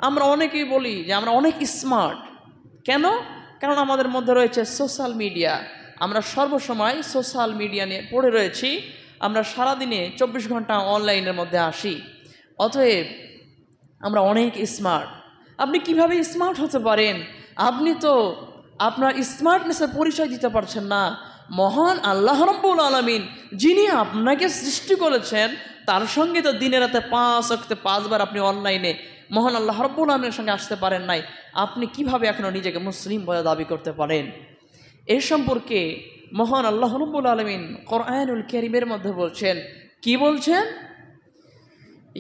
আমরা অনেকেই বলি যে আমরা অনেক স্মার্ট। কেন? কারণ আমাদের মধ্যে রয়েছে সোশ্যাল মিডিয়া। আমরা সর্বসময় সোশ্যাল মিডিয়া নিয়ে পড়ে রয়েছি। আমরা সারাদিনে 24 ঘন্টা অনলাইনের মধ্যে আসি। অতএব আমরা অনেক স্মার্ট। আপনি কিভাবে স্মার্ট হতে পারেন? আপনি তো আপনার স্মার্টনেসের পরিচয় দিতে পারছেন না। মহান আল্লাহ রাব্বুল আলামিন যিনি আপনাকে সৃষ্টি করেছেন, তার সঙ্গে তো দিনে রাতে 5 ওয়াক্তে 5 বার আপনি অনলাইনে মহান আল্লাহ রাব্বুল আলামিনের সঙ্গে আসতে পারেন নাই। আপনি কিভাবে এখনও নিজেকে মুসলিম বলে দাবি করতে পারেন? এই সম্পর্কে মহান আল্লাহ রাব্বুল আলামিন কোরআনুল কারীমের মধ্যে বলছেন, কি বলছেন?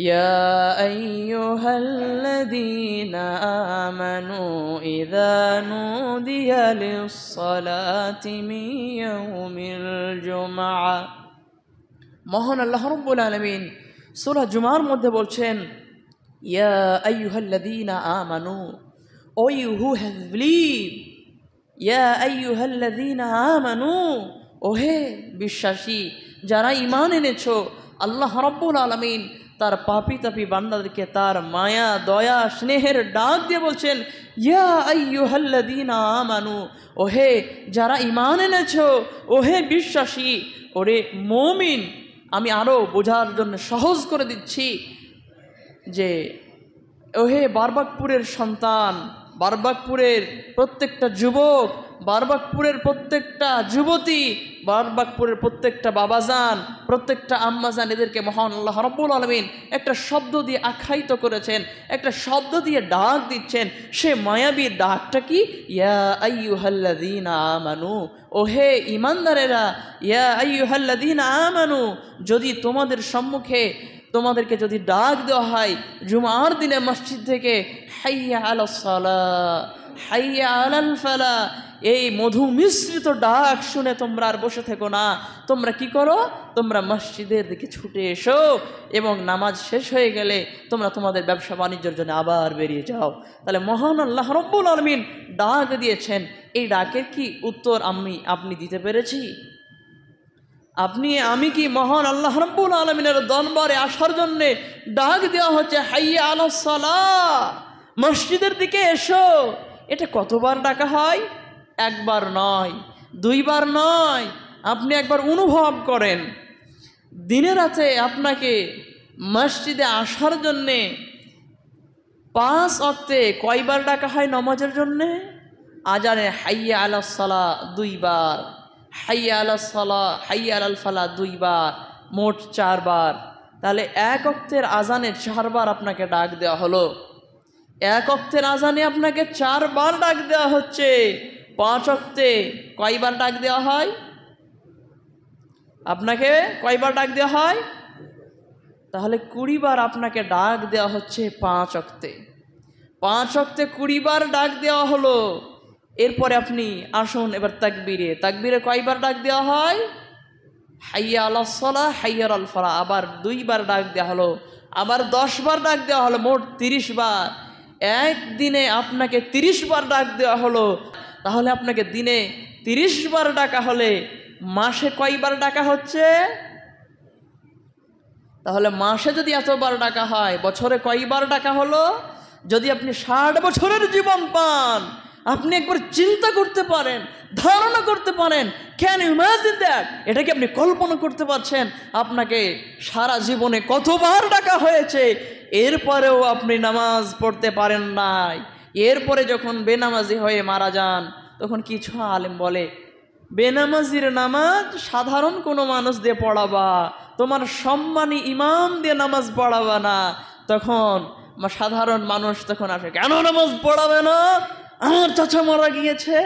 ইয়া আইয়ুহাল্লাযীনা আমানু ইযা নুদিয়া লিস-সালাতি মিন ইয়াউমিল জুমআ। মহান আল্লাহ রাব্বুল আলামিন সূরা জুমার মধ্যে বলছেন, ইয়া আইয়ুহাল্লাযীনা আমানু, ও ইউ হু হ্যাভ বিলিভড, ইয়া আইয়ুহাল্লাযীনা আমানু, ওহে বিশ্বাসী যারা ঈমান এনেছো। আল্লাহ রাব্বুল আলামিন তার পাপী তাপী বান্দাদেরকে তার মায়া দয়া স্নেহের ডাক দিয়ে বলছেন, ইয়া আইয়ুহাল্লাযীনা আমানু, ওহে যারা ঈমান এনেছো, ওহে বিশ্বাসী, ওরে মুমিন। আমি আরও বোঝার জন্য সহজ করে দিচ্ছি যে ওহে বারবাকপুরের সন্তান, বারবাকপুরের প্রত্যেকটা যুবক, বারবাকপুরের প্রত্যেকটা যুবতী, বারবাকপুরের প্রত্যেকটা বাবাজান, প্রত্যেকটা আম্মাজান, এদেরকে মহান আল্লাহ রাব্বুল আলামিন একটা শব্দ দিয়ে আখ্যায়িত করেছেন, একটা শব্দ দিয়ে ডাক দিচ্ছেন। সে মায়াবী ডাকটা কি? ইয়া আইয়ুহাল্লাযীনা আমানু, ওহে ঈমানদারেরা, ইয়া আইয়ুহাল্লাযীনা আমানু। যদি তোমাদের সম্মুখে তোমাদেরকে যদি ডাক দেওয়া হয় জুমার দিনে মসজিদ থেকে, হাইয়া আলাস সালাহ, হাইয়া আলাল ফালাহ, এই মধু মিশ্রিত ডাক শুনে তোমরা আর বসে থেকো না। তোমরা কি করো? তোমরা মসজিদের দিকে ছুটে এসো এবং নামাজ শেষ হয়ে গেলে তোমরা তোমাদের ব্যবসা বাণিজ্যের জন্য আবার বেরিয়ে যাও। তাহলে মহান আল্লাহ রাব্বুল আলামিন ডাক দিয়েছেন। এই ডাকের কি উত্তর আপনি দিতে পেরেছি? আমি কি মহান আল্লাহ রাব্বুল আলামিনের দরবারে আসার জন্যে ডাক দেওয়া হচ্ছে, হাইয়া আলাস সালাহ, মসজিদের দিকে এসো। এটা কতবার ডাকা হয়? একবার নয়, দুইবার নয়। আপনি একবার অনুভব করেন, দিনে রাতে আপনাকে মসজিদে আসার জন্যে 5 ওয়াক্তে কয়বার ডাকা হয় নামাজের জন্যে? আজানে হাইয়া আলাস সালাহ 2 বার, হাইয়া আলাস সালাহ, হাইয়া আলাল ফালাহ 2 বার, মোট 4 বার। তাহলে 1 ওয়াক্তের আজানে 4 বার আপনাকে ডাক দেওয়া হলো। 1 ওয়াক্তের আজানে আপনাকে 4 বার ডাক দেওয়া হচ্ছে। 5 ওয়াক্তে কয়বার ডাক দেওয়া হয়? আপনাকে কয়বার ডাক দেওয়া হয়? তাহলে 20 বার আপনাকে ডাক দেওয়া হচ্ছে 5 ওয়াক্তে। 5 ওয়াক্তে 20 বার ডাক দেওয়া হলো। এরপরে আপনি আসুন এবার তাকবীরে কয়বার ডাক দেওয়া হয়? হাইয়া আলাস সালাহ, হাইয়া আলাল ফালাহ, আবার 2 বার ডাক দেওয়া হলো, আবার 10 বার ডাক দেওয়া হলো, মোট 30 বার। একদিনে আপনাকে 30 বার ডাক দেওয়া হলো। তাহলে আপনাকে দিনে 30 বার ডাকা হলে মাসে কয়বার ডাকা হচ্ছে? তাহলে মাসে যদি এতবার ডাকা হয়, বছরে কয়বার ডাকা হলো? যদি আপনি 60 বছরের জীবন পান, আপনি একবার চিন্তা করতে পারেন, ধারণা করতে পারেন, ক্যান ইউ ইমাজিন দ্যাট? এটা কি আপনি কল্পনা করতে পারছেন আপনাকে সারা জীবনে কতবার ডাকা হয়েছে? এরপরেও আপনি নামাজ পড়তে পারেন নাই। এরপরে যখন বেনামাজি হয়ে মারা যান, তখন কিছু আলেম বলে, বেনামাজির নামাজ সাধারণ কোনো মানুষ দিয়ে পড়াবা, তোমার সম্মানী ইমাম দিয়ে নামাজ পড়াবা না। তখন সাধারণ মানুষ তখন আসে, কেন নামাজ পড়াবে না? আমার চাচা মারা গিয়েছে,